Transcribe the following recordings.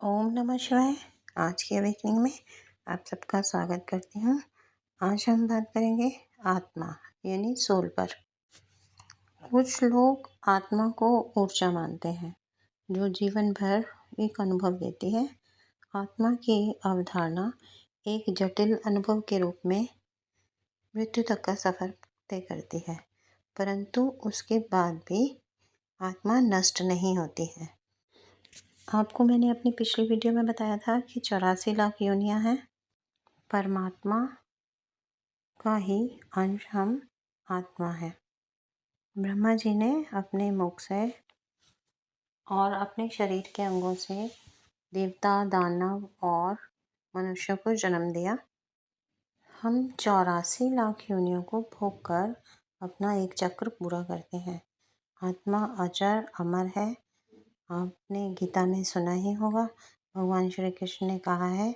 ओम नमः शिवाय। आज की अवेकनिंग में आप सबका स्वागत करती हूँ। आज हम बात करेंगे आत्मा यानी सोल पर। कुछ लोग आत्मा को ऊर्जा मानते हैं जो जीवन भर एक अनुभव देती है। आत्मा की अवधारणा एक जटिल अनुभव के रूप में मृत्यु तक का सफ़र तय करती है, परंतु उसके बाद भी आत्मा नष्ट नहीं होती है। आपको मैंने अपनी पिछली वीडियो में बताया था कि 84 लाख योनियां हैं। परमात्मा का ही अंश हम आत्मा है। ब्रह्मा जी ने अपने मुख से और अपने शरीर के अंगों से देवता, दानव और मनुष्य को जन्म दिया। हम 84 लाख योनियों को भोग कर अपना एक चक्र पूरा करते हैं। आत्मा अजर अमर है। आपने गीता में सुना ही होगा, भगवान श्री कृष्ण ने कहा है,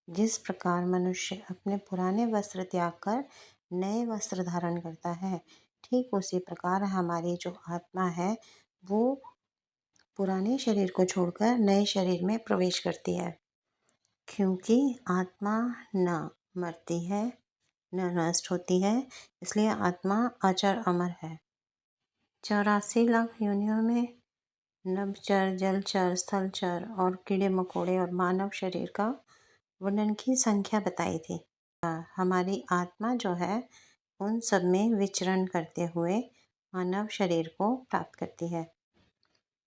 जिस प्रकार मनुष्य अपने पुराने वस्त्र त्याग कर नए वस्त्र धारण करता है, ठीक उसी प्रकार हमारी जो आत्मा है वो पुराने शरीर को छोड़कर नए शरीर में प्रवेश करती है। क्योंकि आत्मा न मरती है न नष्ट होती है, इसलिए आत्मा अजर अमर है। 84 लाख योनियों में नभचर, जलचर, स्थलचर और कीड़े मकोड़े और मानव शरीर का वर्णन की संख्या बताई थी। हमारी आत्मा जो है उन सब में विचरण करते हुए मानव शरीर को प्राप्त करती है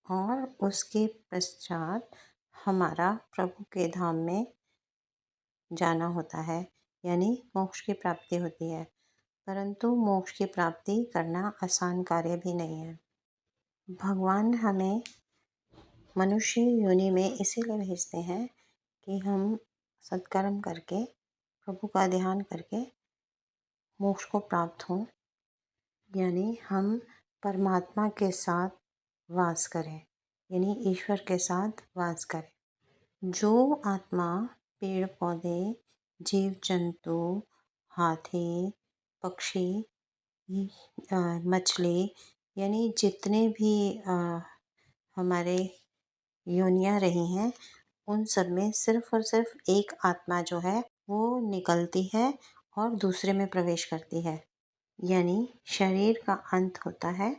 और उसके पश्चात हमारा प्रभु के धाम में जाना होता है, यानी मोक्ष की प्राप्ति होती है। परंतु मोक्ष की प्राप्ति करना आसान कार्य भी नहीं है। भगवान हमें मनुष्य योनि में इसीलिए भेजते हैं कि हम सत्कर्म करके प्रभु का ध्यान करके मोक्ष को प्राप्त हों, यानी हम परमात्मा के साथ वास करें, यानी ईश्वर के साथ वास करें। जो आत्मा पेड़ पौधे, जीव जंतु, हाथी, पक्षी, मछली, यानी जितने भी हमारे योनियाँ रही हैं उन सब में सिर्फ और सिर्फ एक आत्मा जो है वो निकलती है और दूसरे में प्रवेश करती है, यानी शरीर का अंत होता है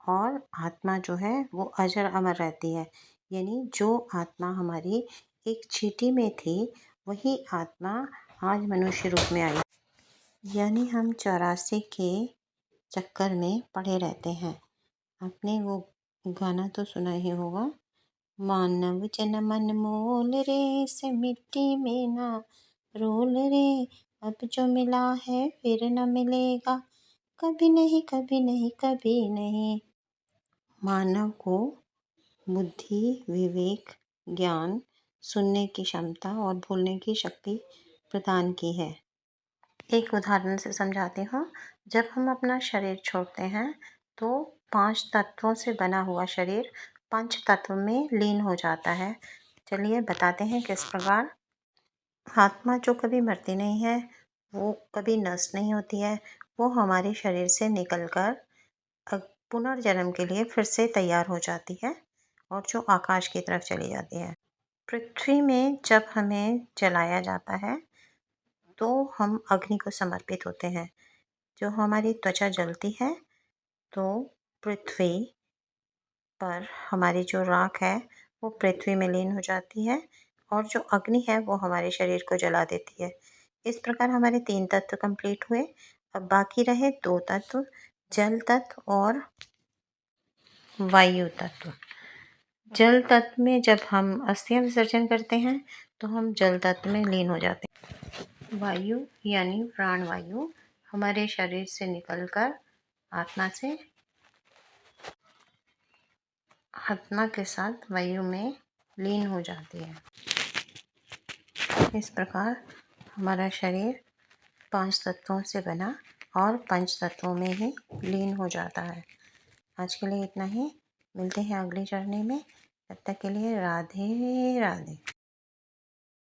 और आत्मा जो है वो अजर अमर रहती है। यानी जो आत्मा हमारी एक चींटी में थी वही आत्मा आज मनुष्य रूप में आई। यानी हम 84 के चक्कर में पड़े रहते हैं। आपने वो गाना तो सुना ही होगा, मानव जन्म अनमोल रे, से मिट्टी में ना रोल रे, अब जो मिला है फिर न मिलेगा, कभी नहीं कभी नहीं कभी नहीं। मानव को बुद्धि, विवेक, ज्ञान, सुनने की क्षमता और भूलने की शक्ति प्रदान की है। एक उदाहरण से समझाती हूँ। जब हम अपना शरीर छोड़ते हैं तो 5 तत्वों से बना हुआ शरीर 5 तत्व में लीन हो जाता है। चलिए बताते हैं किस प्रकार। आत्मा जो कभी मरती नहीं है, वो कभी नष्ट नहीं होती है, वो हमारे शरीर से निकलकर पुनर्जन्म के लिए फिर से तैयार हो जाती है और जो आकाश की तरफ चली जाती है। पृथ्वी में जब हमें जलाया जाता है तो हम अग्नि को समर्पित होते हैं। जो हमारी त्वचा जलती है तो पृथ्वी पर हमारी जो राख है वो पृथ्वी में लीन हो जाती है और जो अग्नि है वो हमारे शरीर को जला देती है। इस प्रकार हमारे 3 तत्व कंप्लीट हुए। अब बाकी रहे 2 तत्व, जल तत्व और वायु तत्व। जल तत्व में जब हम अस्थियां विसर्जन करते हैं तो हम जल तत्व में लीन हो जाते हैं। वायु यानी प्राण वायु हमारे शरीर से निकलकर आत्मा के साथ वायु में लीन हो जाती है। इस प्रकार हमारा शरीर 5 तत्वों से बना और 5 तत्वों में ही लीन हो जाता है। आज के लिए इतना ही। मिलते हैं अगली जर्नी में। तब तक के लिए राधे राधे।